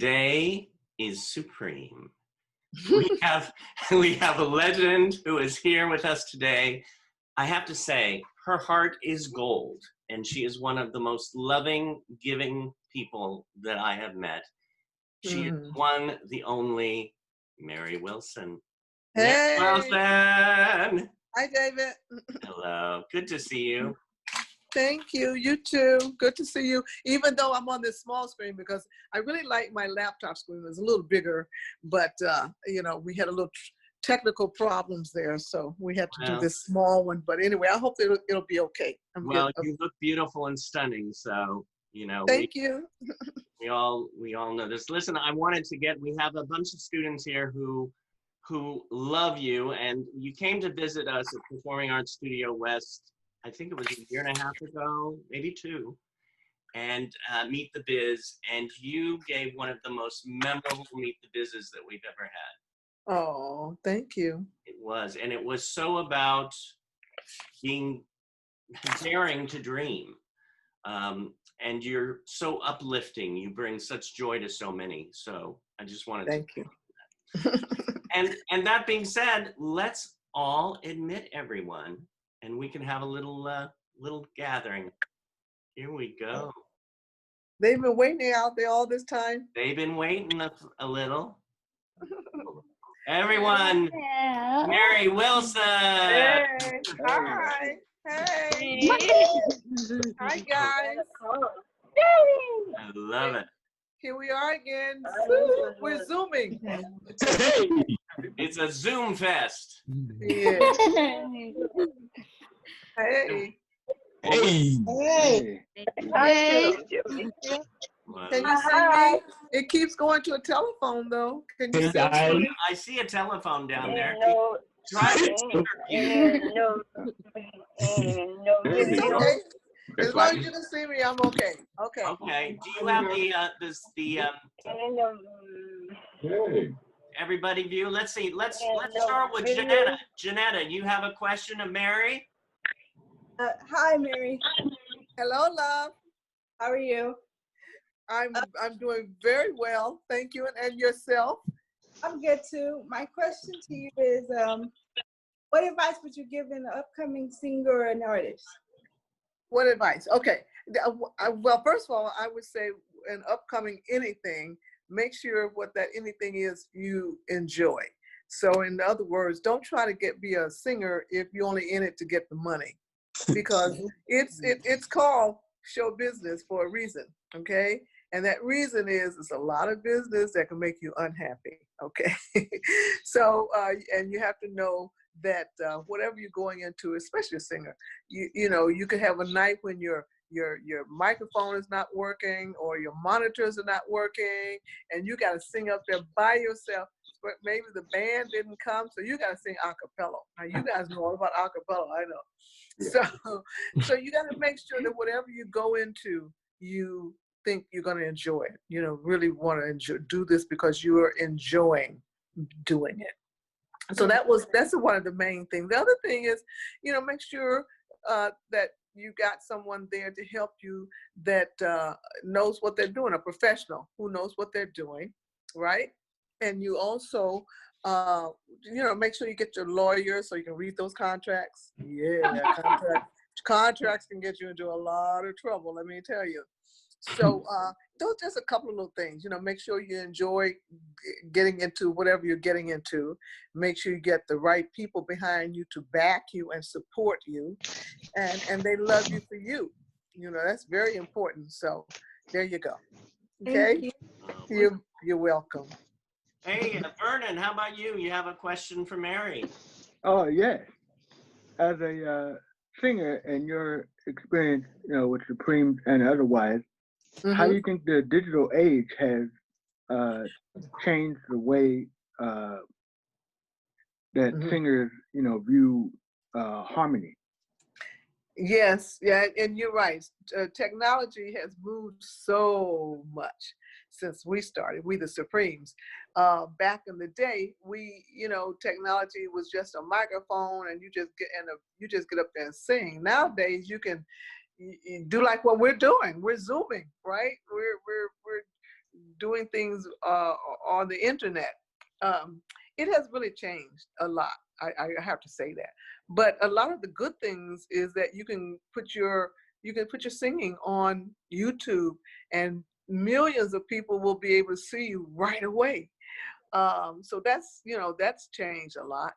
Today is supreme. We have a legend who is here with us today. I have to say, her heart is gold, and she is one of the most loving, giving people that I have met. She is one, the only Mary Wilson. Hey. Mary Wilson. Hi, David. Hello. Good to see you. Thank you. You too. Good to see you. Even though I'm on this small screen, because I really like my laptop screen. It's a little bigger, but you know, we had a little technical problems there, so we had to do this small one. But anyway, I hope it'll be okay. You look beautiful and stunning. So you know. Thank you. We all know this. Listen, we have a bunch of students here who love you, and you came to visit us at Performing Arts Studio West. I think it was a year and a half ago, maybe 2, and Meet the Biz, and you gave one of the most memorable Meet the Bizes that we've ever had. Oh, thank you. It was, and it was so about daring to dream, and you're so uplifting. You bring such joy to so many. So I just wanted to thank you. And that being said, let's all admit everyone. And we can have a little gathering. Here we go. They've been waiting out there all this time. They've been waiting a little. Everyone, Mary Wilson. Hey. Hi. Hey. Hi, guys. I love it. Here we are again. We're Zooming. It's a Zoom fest. Yeah. Hey. Hey. Hey. Hey. Can you see me? It keeps going to a telephone though. Can you see me? I see a telephone down there. No. Try it. Okay. As long as you can see me, I'm okay. Okay. Okay. Do you have everybody view? Let's see. Let's start with Janetta. Janetta, you have a question of Mary? Hi, Mary. Hello, love. How are you? I'm doing very well, thank you. And yourself? I'm good too. My question to you is, what advice would you give an upcoming singer or an artist? What advice? Okay. Well, first of all, I would say an upcoming anything, make sure what that anything is you enjoy. So in other words, don't try to be a singer if you're only in it to get the money, because it's called show business for a reason, okay? And that reason is it's a lot of business that can make you unhappy, okay? So, and you have to know that whatever you're going into, especially a singer, you know, you could have a night when your microphone is not working or your monitors are not working, and you got to sing up there by yourself. But maybe the band didn't come, so you got to sing a cappella. Now you guys know all about a cappella, I know. Yeah. So you got to make sure that whatever you go into, you think you're going to enjoy it. You know, really want to do this because you are enjoying doing it. So that's one of the main things. The other thing is, you know, make sure that you got someone there to help you that knows what they're doing, a professional who knows what they're doing, right? And you also, you know, make sure you get your lawyer so you can read those contracts. Yeah, contracts can get you into a lot of trouble, let me tell you. So those are just a couple of little things, you know, make sure you enjoy getting into whatever you're getting into. Make sure you get the right people behind you to back you and support you, and they love you for you. You know, that's very important. So there you go. Okay, you're welcome. Hey, Vernon, how about you? You have a question for Mary? Oh, yes. As a singer and your experience, you know, with Supreme and otherwise, how do you think the digital age has changed the way that singers, you know, view harmony? Yes, yeah, and you're right. Technology has moved so much since we started, we the Supremes. Back in the day, you know, technology was just a microphone, and you just get up there and sing. Nowadays, you can do like what we're doing. We're Zooming, right? We're doing things on the internet. It has really changed a lot. I have to say that. But a lot of the good things is that you can put your singing on YouTube, and millions of people will be able to see you right away. So that's changed a lot.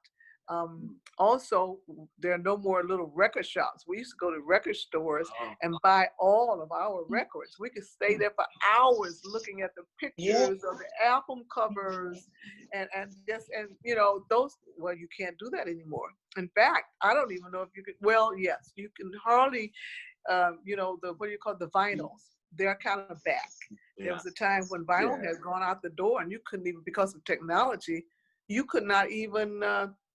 Also, there are no more little record shops. We used to go to record stores and buy all of our records. We could stay there for hours looking at the pictures of the album covers and those. Well, you can't do that anymore. In fact, I don't even know if you could. Well, yes, you can hardly. The what do you call it, the vinyls? They're kind of back. Yeah. There was a time when vinyl had gone out the door, and you couldn't even, because of technology, you could not even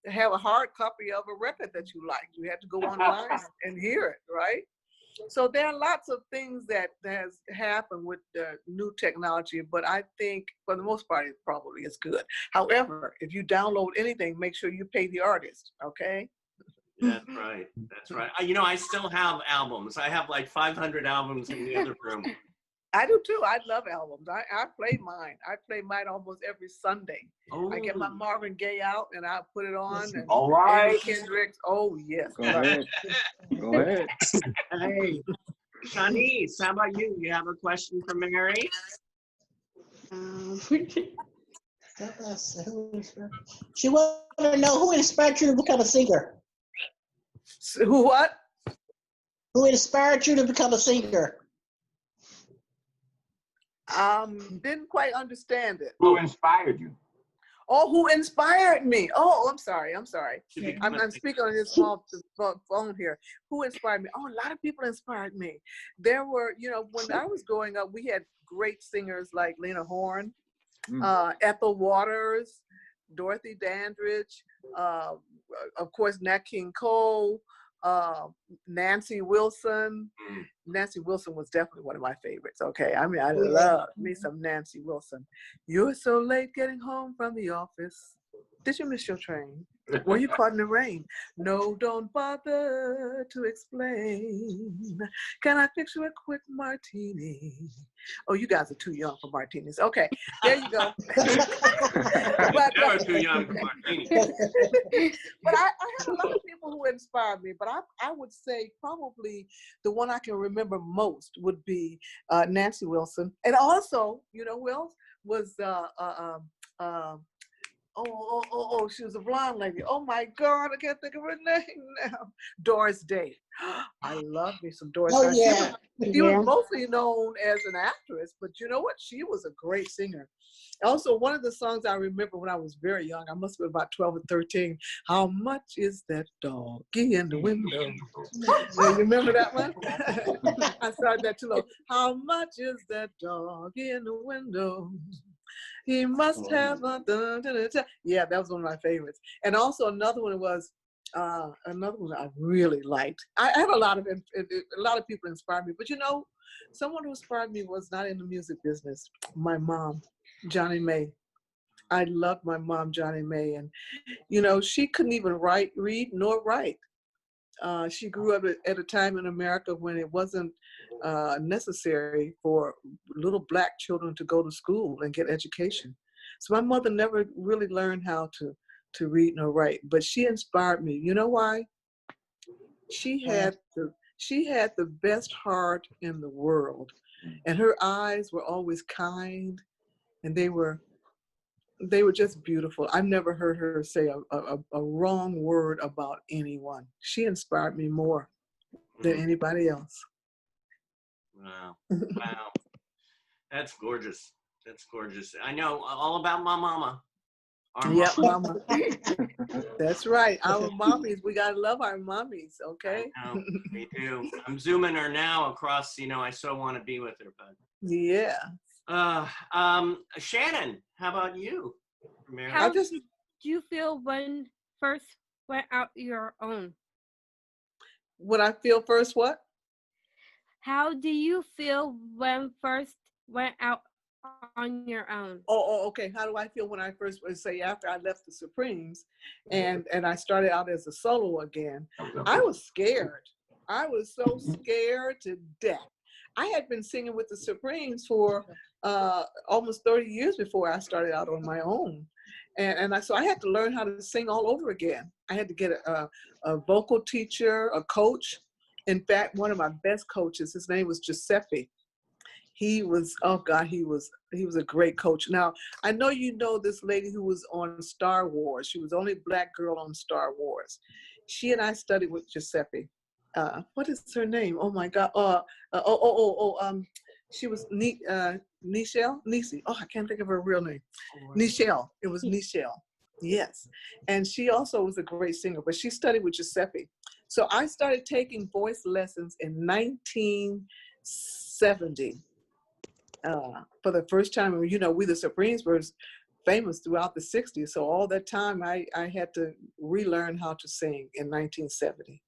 have a hard copy of a record that you liked. You had to go online and hear it, right? So there are lots of things that has happened with the new technology, but I think for the most part, it probably is good. However, if you download anything, make sure you pay the artist, okay? That's right. That's right. I still have albums. I have like 500 albums in the other room. I do too. I love albums. I play mine. I play mine almost every Sunday. Oh. I get my Marvin Gaye out and I put it on. And All right. Andy Kendricks. Oh yes. Go ahead. Go ahead. Hey, Shanice, how about you? You have a question for Mary? She wanted to know who inspired you to become a singer. Who what? Who inspired you to become a singer? Didn't quite understand it. Who inspired you? Oh, who inspired me? Oh, I'm sorry. I'm speaking on this small phone here. Who inspired me? Oh, a lot of people inspired me. There were, when I was growing up, we had great singers like Lena Horne, Ethel Waters, Dorothy Dandridge, of course, Nat King Cole, Nancy Wilson. Nancy Wilson was definitely one of my favorites. Okay, I mean, I love me some Nancy Wilson. You're so late getting home from the office. Did you miss your train? Were you caught in the rain? No, don't bother to explain. Can I fix you a quick martini? Oh, you guys are too young for martinis. Okay, there you go. But, Never too young for martinis. But I have a lot of people who inspired me, but I would say probably the one I can remember most would be Nancy Wilson. And also, who else was she was a blonde lady. Oh my God, I can't think of her name now. Doris Day. I love me some Doris Day. Yeah. She was mostly known as an actress, but you know what? She was a great singer. Also, one of the songs I remember when I was very young, I must have been about 12 or 13, How Much Is That Doggy in the Window? You remember that one? I started that too low. How much is that doggy in the window? He must have a yeah, that was one of my favorites. And also another one was another one I really liked. I have a lot of people inspired me, but someone who inspired me was not in the music business. My mom, Johnny May. I loved my mom, Johnny May, and she couldn't even read nor write. She grew up at a time in America when it wasn't necessary for little Black children to go to school and get education. So my mother never really learned how to read nor write, but she inspired me. You know why? She had the best heart in the world, and her eyes were always kind, and they were just beautiful. I've never heard her say a wrong word about anyone. She inspired me more than anybody else. Wow. Wow. That's gorgeous. That's gorgeous. I know all about my mama. Yep, mama. That's right. Our mommies, we gotta love our mommies, okay? I know, me too. I'm zooming her now across, I so want to be with her, but. Yeah. Shannon, how about you? How did you feel when first went out your own? When I feel first what? How do you feel when first went out on your own? Oh, okay. How do I feel when I first, say after I left the Supremes and I started out as a solo again? I was scared. I was so scared to death. I had been singing with the Supremes for almost 30 years before I started out on my own. So I had to learn how to sing all over again. I had to get a vocal teacher, a coach. In fact, one of my best coaches, his name was Giuseppe. He was, oh God, he was a great coach. Now, I know you know this lady who was on Star Wars. She was the only Black girl on Star Wars. She and I studied with Giuseppe. What is her name? Oh my God. She was Nichelle? Nisi. Oh, I can't think of her real name. Nichelle. It was Nichelle. Yes. And she also was a great singer, but she studied with Giuseppe. So I started taking voice lessons in 1970 for the first time. You know, We the Supremes were famous throughout the 60s. So all that time I had to relearn how to sing in 1970.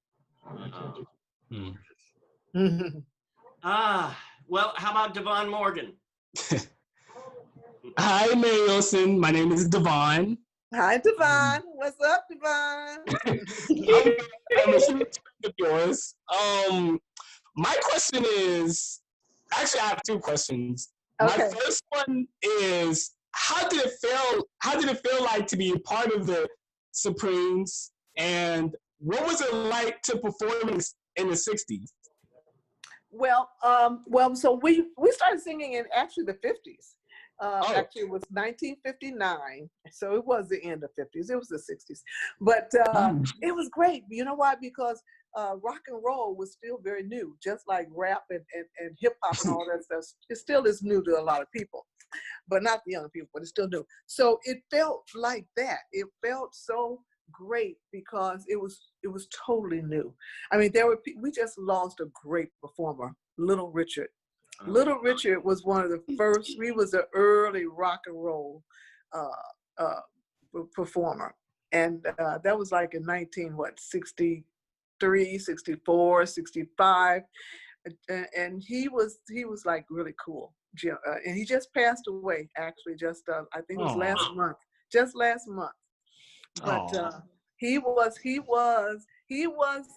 Well, how about Devon Morgan? Hi, Mary Wilson. My name is Devon. Hi, Devon. What's up, Devon? I'm a huge fan of yours. My question is, actually, I have two questions. Okay. My first one is, how did it feel like to be a part of the Supremes, and what was it like to perform in the 60s? Well, so we started singing in actually the 50s. Actually, it was 1959, so it was the end of 50s. It was the 60s, but it was great. You know why? Because rock and roll was still very new, just like rap and hip hop and all that stuff. It still is new to a lot of people, but not the young people, but it's still new. So it felt like that. It felt so great because it was totally new. I mean, we just lost a great performer, Little Richard. Little Richard was one of the first. He was an early rock and roll performer, and that was like in 63, 64, 65, and he was like really cool. And he just passed away actually. Just I think it was last month. Just last month. But he was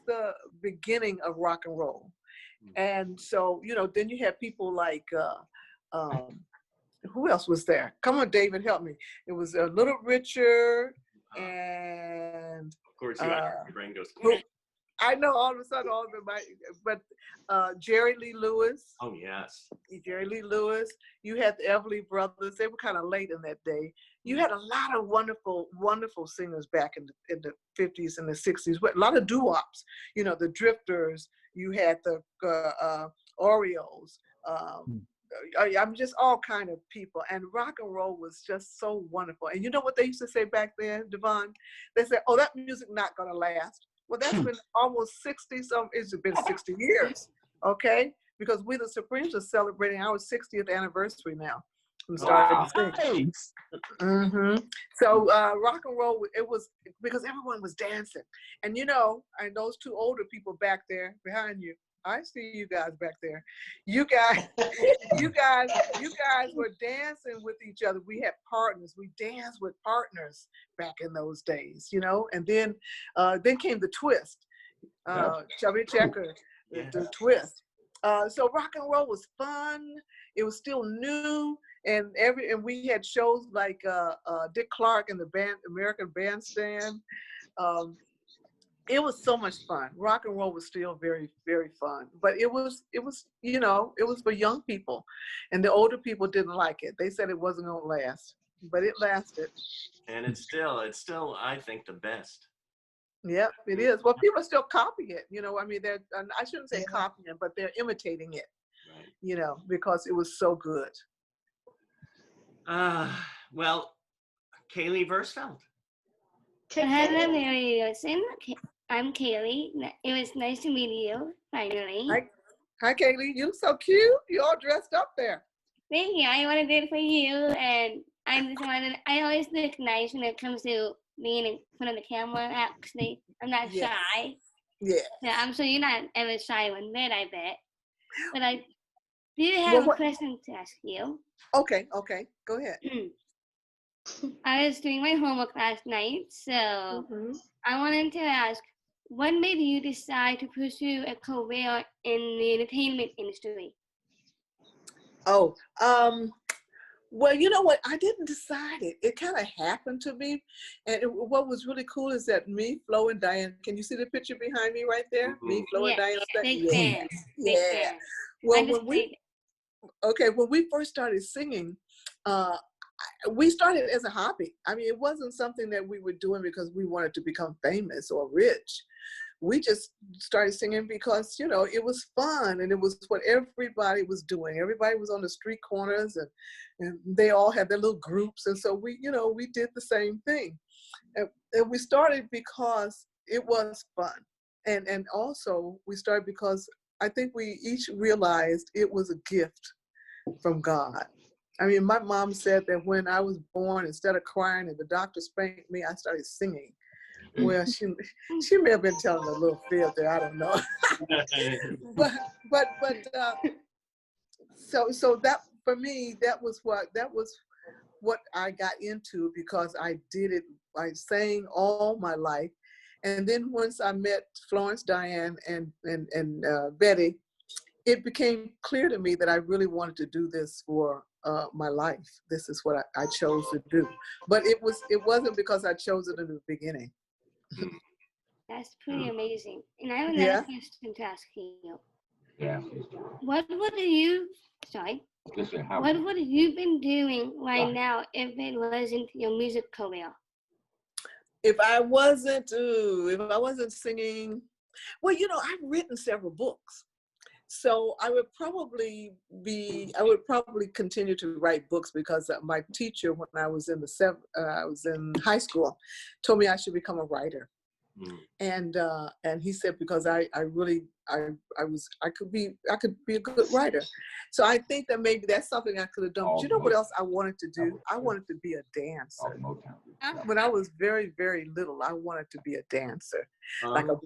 the beginning of rock and roll. And so, you know, then you had people like, who else was there? Come on, David, help me. It was Little Richard and... Of course, your brain goes... I know all of a sudden all of them, but Jerry Lee Lewis. Oh, yes. Jerry Lee Lewis. You had the Everly Brothers. They were kind of late in that day. You had a lot of wonderful, wonderful singers back in the 50s and the 60s. A lot of doo-wops. You know, the Drifters. You had the Oreos. I'm just all kind of people. And rock and roll was just so wonderful. And you know what they used to say back then, Devon? They said, oh, that music not going to last. Well, that's been almost 60, it's been 60 years, okay? Because We the Supremes are celebrating our 60th anniversary now. Wow, nice. So rock and roll, it was because everyone was dancing. And you know, and those two older people back there behind you, I see you guys back there. You guys were dancing with each other. We had partners. We danced with partners back in those days, you know. And then came the twist, Chubby Checker, the twist. So rock and roll was fun. It was still new, and we had shows like Dick Clark and the American Bandstand. It was so much fun. Rock and roll was still very, very fun, but it was, you know, it was for young people, and the older people didn't like it. They said it wasn't gonna last, but it lasted. And it's still, I think, the best. Yep, it is. Well, people are still copying it. You know, I mean, I shouldn't say copying it, but they're imitating it. Right. You know, because it was so good. Well, Kaylee Versfeld. Hello, Mary Wilson. I'm Kaylee. It was nice to meet you, finally. Hi, Kaylee. You look so cute. You all dressed up there. Thank you. I wanted it for you, and I always look nice when it comes to being in front of the camera. Actually, I'm not shy. Yeah. So I'm sure you're not ever shy one bit, I bet. But I do have a question to ask you. Okay. Go ahead. I was doing my homework last night, so I wanted to ask, what made you decide to pursue a career in the entertainment industry? Well, you know what? I didn't decide it. It kind of happened to me. And what was really cool is that me, Flo, and Diane, can you see the picture behind me right there? Me, Flo, and Diane. Big Yes. fan. Big Yeah. fan. Well, when we first started singing, we started as a hobby. I mean, it wasn't something that we were doing because we wanted to become famous or rich. We just started singing because, you know, it was fun and it was what everybody was doing. Everybody was on the street corners and they all had their little groups. And so we, you know, we did the same thing. And we started because it was fun. And also we started because I think we each realized it was a gift from God. I mean, my mom said that when I was born, instead of crying and the doctor spanked me, I started singing. Well, she may have been telling a little fib there, I don't know. So that for me, that was what I got into because I did it. I sang all my life, and then once I met Florence, Diane, and Betty, it became clear to me that I really wanted to do this for my life. This is what I chose to do. But it wasn't because I chose it in the beginning. That's pretty amazing. And I have another Yeah. question to ask you. Yeah. What would you been doing right now if it wasn't your music career? If I wasn't singing, well, you know, I've written several books. So I would probably continue to write books because my teacher, when I was in high school, told me I should become a writer. And he said because I could be a good writer. So I think that maybe that's something I could have done. But you know what else I wanted to do? I wanted to be a dancer. When I was very, very little, I wanted to be a dancer, like a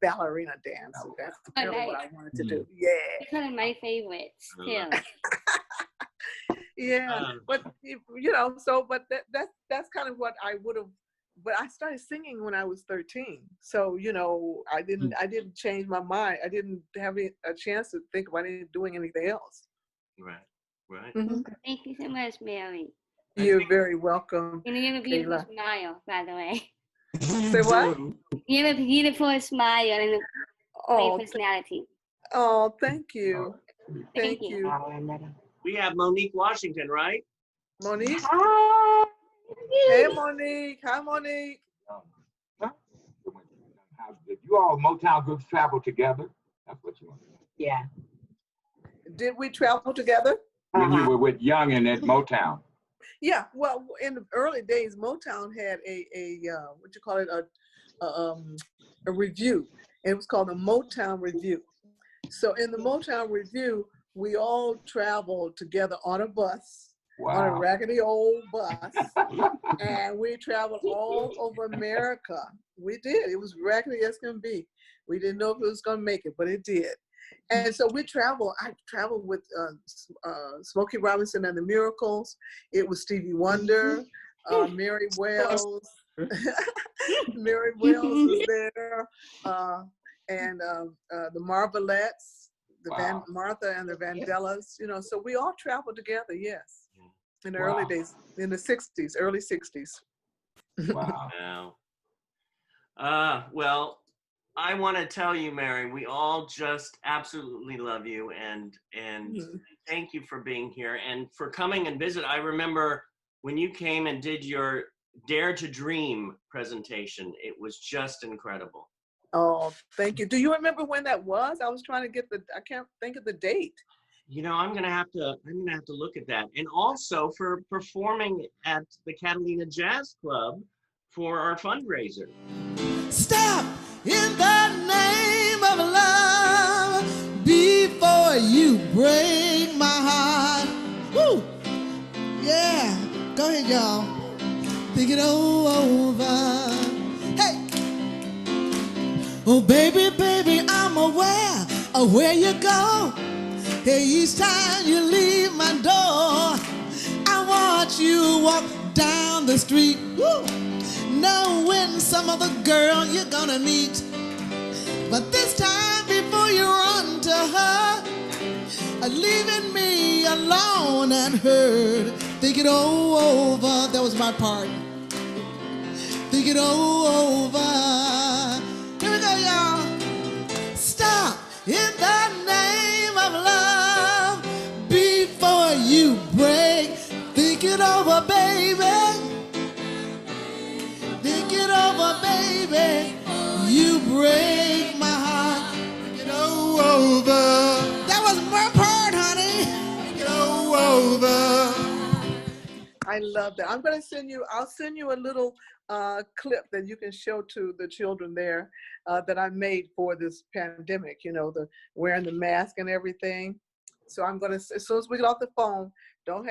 ballerina dancer. That's really what I wanted to do. Yeah. It's one of my favorites too. Yeah, but you know, but that's kind of what I would have. But I started singing when I was 13. So, you know, I didn't change my mind. I didn't have a chance to think about doing anything else. Right. Mm-hmm. Thank you so much, Mary. You're very welcome. And you have a beautiful Kayla. smile, by the way. Say what? You have a beautiful smile and a great personality. Oh, thank you. Thank you. We have Monique Washington, right? Monique? Hi. Hey, Monique. Hi, Monique. Did you all Motown groups travel together? That's what you want to know. Yeah. Did we travel together? When you were with Young and at Motown. Yeah. Well, in the early days, Motown had a review. It was called the Motown Review. So in the Motown Review, we all traveled together on a bus. Wow. On a raggedy old bus, and we traveled all over America. We did. It was raggedy as can be. We didn't know if it was going to make it, but it did. And so we traveled. I traveled with Smokey Robinson and the Miracles. It was Stevie Wonder, Mary Wells. Mary Wells was there, and the Marvelettes, Martha and the Vandellas. You know, so we all traveled together. Yes. In the early days, in the 60s, early 60s. Wow. Well, I want to tell you, Mary, we all just absolutely love you and thank you for being here and for coming and visit. I remember when you came and did your Dare to Dream presentation, it was just incredible. Oh, thank you. Do you remember when that was? I was trying to I can't think of the date. You know, I'm gonna have to look at that. And also for performing at the Catalina Jazz Club for our fundraiser. Stop in the name of love before you break my heart. Woo! Yeah, go ahead, y'all. Think it over. Hey! Oh, baby, I'm aware of where you go. Hey, each time you leave my door, I watch you walk down the street, woo, knowing some other girl you're gonna meet. But this time, before you run to her, leaving me alone and hurt. Think it over. That was my part. Think it over. Here we go, y'all. Stop in the name of love before you break. Think it over, baby. Think it over, baby. You break my heart. Think it over. That was my part, honey. Think it over. I love that. I'll send you a little clip that you can show to the children there that I made for this pandemic, the wearing the mask and everything. So I'm gonna, as soon as we get off the phone, don't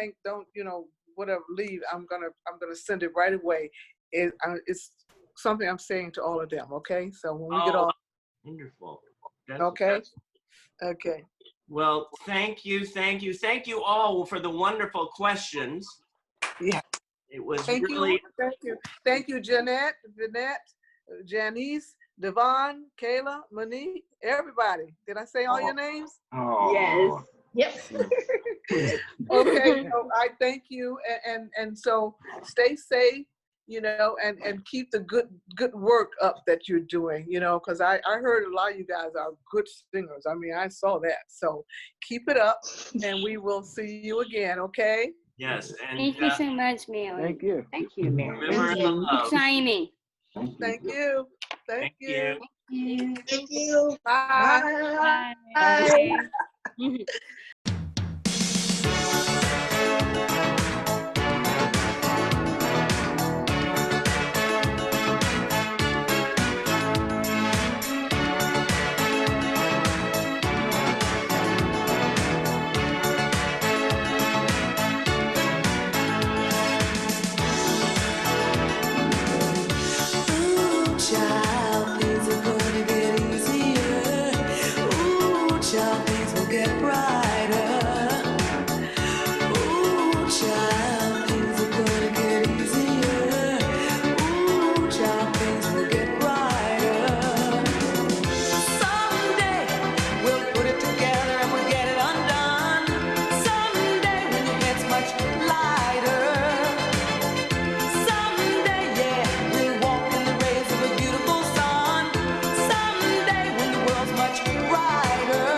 whatever, leave. I'm gonna send it right away. It's something I'm saying to all of them. Okay. So when we get off. Wonderful. Okay. Okay. Well, thank you all for the wonderful questions. Yeah. It was Thank really. Thank you, Jeanette, Janice, Devon, Kayla, Monique, everybody. Did I say all your names? Oh. Yes. Yep. Okay, so I thank you, and so stay safe, and keep the good work up that you're doing, because I heard a lot of you guys are good singers. I mean, I saw that. So keep it up, and we will see you again. Okay. Yes. And thank you so much, Mary. Thank you. Thank you, Mary. Remember the love. Shining. Thank you. Thank you. Thank you. Bye. Bye. Ooh, child, things are gonna get easier. Ooh, child, things will get brighter. Ooh, child, things are gonna get easier. Ooh, child, things will get brighter. Someday we'll put it together and we'll get it undone. Someday when your head's much lighter. Someday, yeah, we'll walk in the rays of a beautiful sun. Someday when the world's much brighter.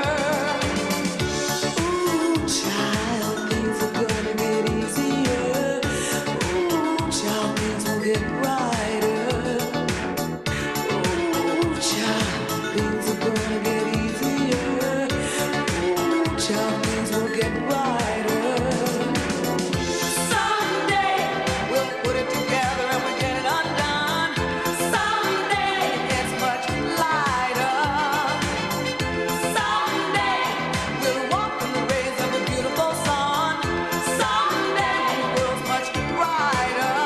Ooh, child, things are gonna get easier. Ooh, child, things will get brighter. Ooh, child, things are gonna get easier. Ooh, child, things will get brighter. Someday we'll put it together and we'll get it undone. Someday it's much lighter. Someday we'll walk in the rays of a beautiful sun. Someday the world's much brighter.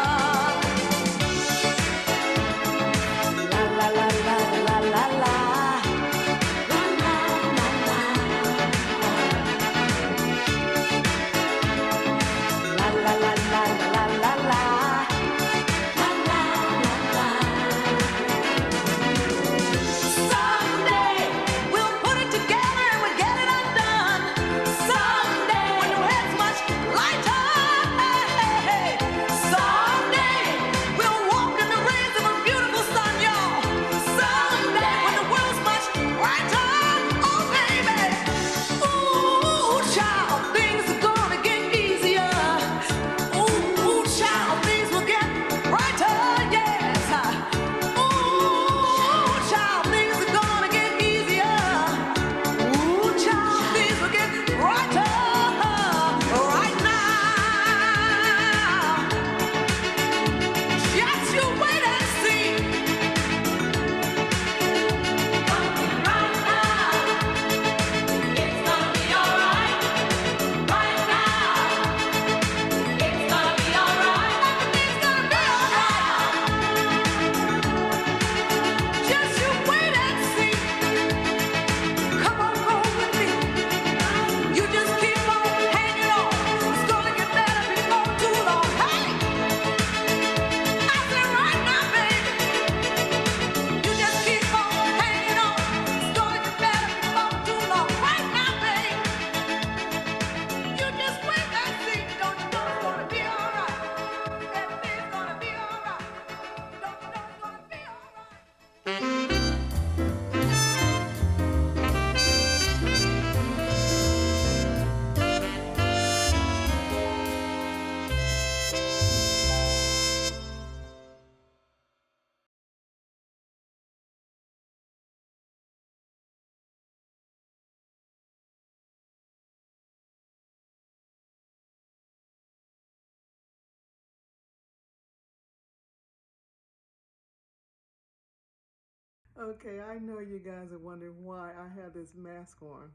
Okay, I know you guys are wondering why I have this mask on,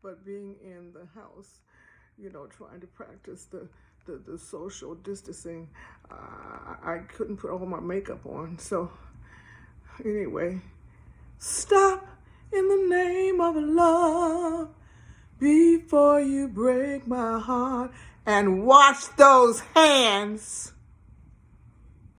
but being in the house, trying to practice the social distancing, I couldn't put all my makeup on. So, anyway, stop in the name of love before you break my heart and wash those hands.